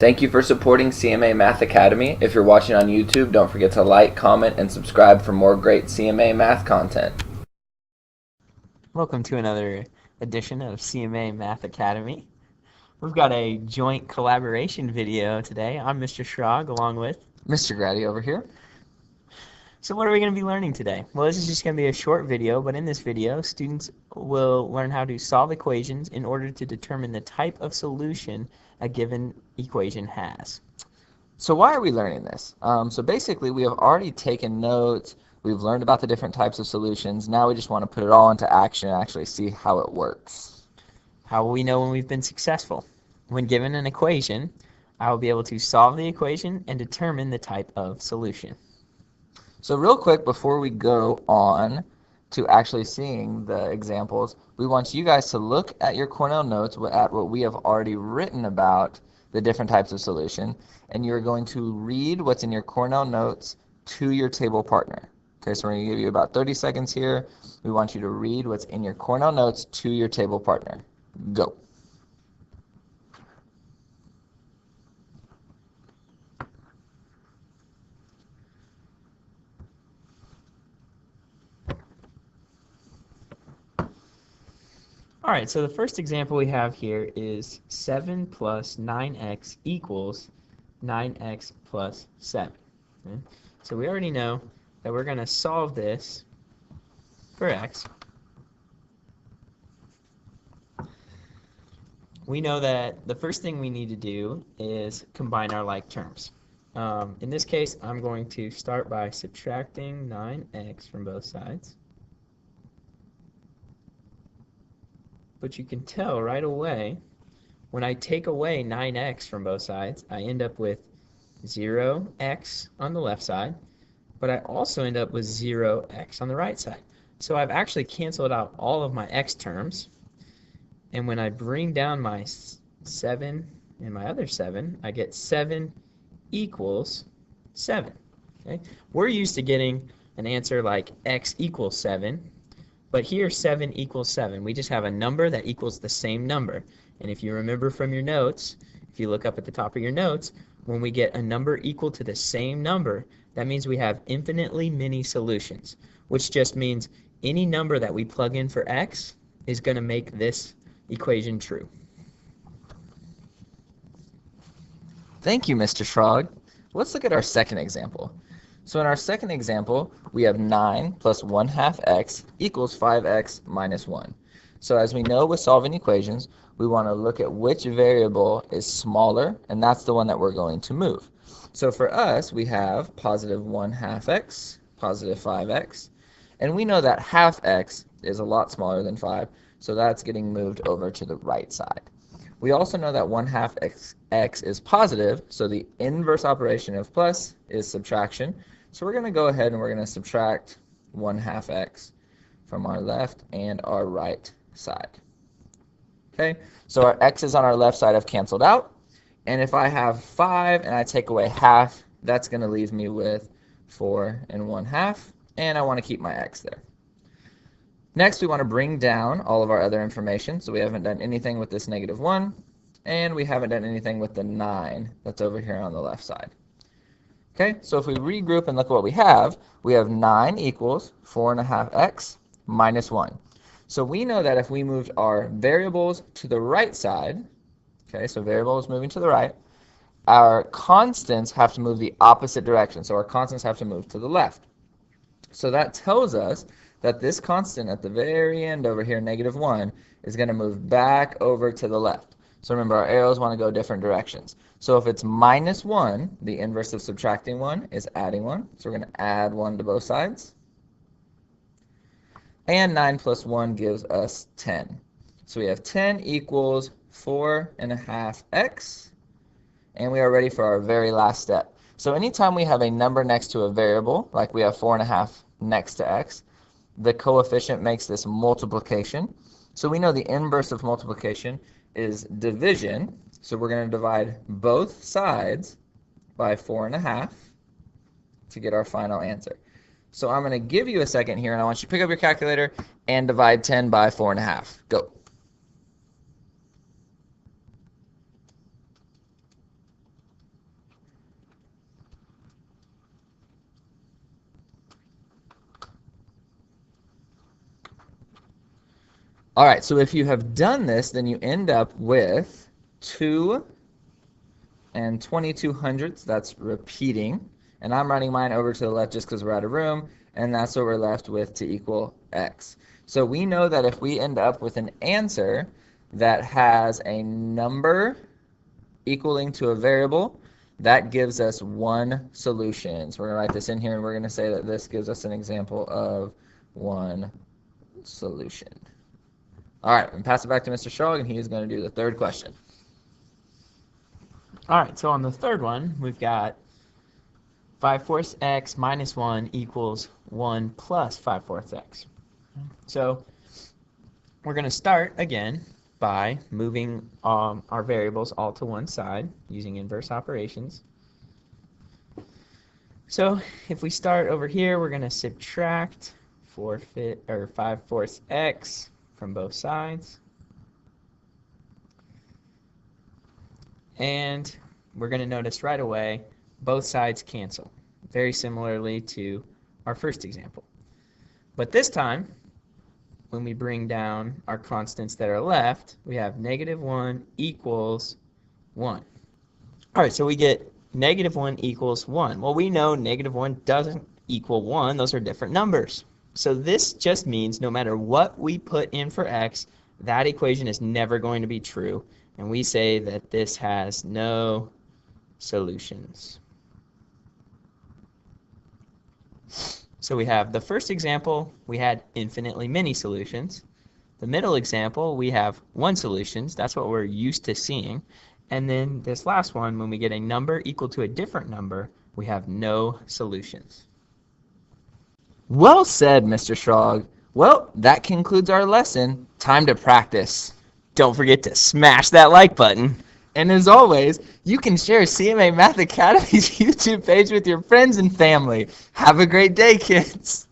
Thank you for supporting CMA Math Academy. If you're watching on YouTube, don't forget to like, comment, and subscribe for more great CMA math content. Welcome to another edition of CMA Math Academy. We've got a joint collaboration video today. I'm Mr. Schrog along with Mr. Grady over here. So what are we going to be learning today? Well, this is just going to be a short video, but in this video, students will learn how to solve equations in order to determine the type of solution a given equation has. So why are we learning this? So basically, we have already taken notes. We've learned about the different types of solutions. Now we just want to put it all into action and actually see how it works. How will we know when we've been successful? When given an equation, I will be able to solve the equation and determine the type of solution. So real quick, before we go on to actually seeing the examples, we want you guys to look at your Cornell notes at what we have already written about the different types of solution, and you're going to read what's in your Cornell notes to your table partner. Okay, so we're going to give you about 30 seconds here. We want you to read what's in your Cornell notes to your table partner. Go. Alright, so the first example we have here is 7 plus 9x equals 9x plus 7. Okay? So we already know that we're going to solve this for x. We know that the first thing we need to do is combine our like terms. In this case, I'm going to start by subtracting 9x from both sides. But you can tell right away, when I take away 9x from both sides, I end up with 0x on the left side, but I also end up with 0x on the right side. So I've actually canceled out all of my x terms, and when I bring down my 7 and my other 7, I get 7 equals 7. Okay? We're used to getting an answer like x equals 7, but here 7 equals 7. We just have a number that equals the same number. And if you remember from your notes, if you look up at the top of your notes, when we get a number equal to the same number, that means we have infinitely many solutions, which just means any number that we plug in for x is going to make this equation true. Thank you, Mr. Schrog. Let's look at our second example. So in our second example, we have 9 plus 1/2 x equals 5x minus 1. So as we know with solving equations, we want to look at which variable is smaller, and that's the one that we're going to move. So for us, we have positive 1/2 x, positive 5x, and we know that half x is a lot smaller than 5, so that's getting moved over to the right side. We also know that 1/2 x is positive, so the inverse operation of plus is subtraction. So we're going to go ahead and we're going to subtract 1/2 x from our left and our right side. Okay, so our x's on our left side have canceled out. And if I have 5 and I take away half, that's going to leave me with 4 and 1/2. And I want to keep my x there. Next, we want to bring down all of our other information. So we haven't done anything with this -1. And we haven't done anything with the 9 that's over here on the left side. Okay, so if we regroup and look at what we have 9 equals 4.5x minus 1. So we know that if we moved our variables to the right side, okay, so variables moving to the right, our constants have to move the opposite direction. So our constants have to move to the left. So that tells us that this constant at the very end over here, -1, is going to move back over to the left. So remember, our arrows want to go different directions. So if it's -1, the inverse of subtracting 1 is adding 1. So we're going to add 1 to both sides. And 9 plus 1 gives us 10. So we have 10 equals 4.5x. And we are ready for our very last step. So anytime we have a number next to a variable, like we have 4.5 next to x, the coefficient makes this multiplication. So we know the inverse of multiplication is division. So we're going to divide both sides by 4.5 to get our final answer. So I'm going to give you a second here, and I want you to pick up your calculator and divide 10 by 4.5. Go. All right, so if you have done this, then you end up with 2 and 2200ths. That's repeating. And I'm writing mine over to the left just because we're out of room, and that's what we're left with to equal x. So we know that if we end up with an answer that has a number equaling to a variable, that gives us one solution. So we're going to write this in here, and we're going to say that this gives us an example of one solution. All right, and pass it back to Mr. Strong, and he is going to do the third question. All right, so on the third one, we've got 5/4 x minus 1 equals 1 plus 5/4 x. So we're going to start again by moving our variables all to one side using inverse operations. So if we start over here, we're going to subtract 5/4 x from both sides. And we're going to notice right away both sides cancel, very similarly to our first example. But this time, when we bring down our constants that are left, we have -1 equals 1. All right, so we get -1 equals 1. Well, we know -1 doesn't equal 1. Those are different numbers. So this just means no matter what we put in for x, that equation is never going to be true. And we say that this has no solutions. So we have the first example, we had infinitely many solutions. The middle example, we have one solution. That's what we're used to seeing. And then this last one, when we get a number equal to a different number, we have no solutions. Well said, Mr. Schrog. Well, that concludes our lesson. Time to practice. Don't forget to smash that like button. And as always, you can share CMA Math Academy's YouTube page with your friends and family. Have a great day, kids.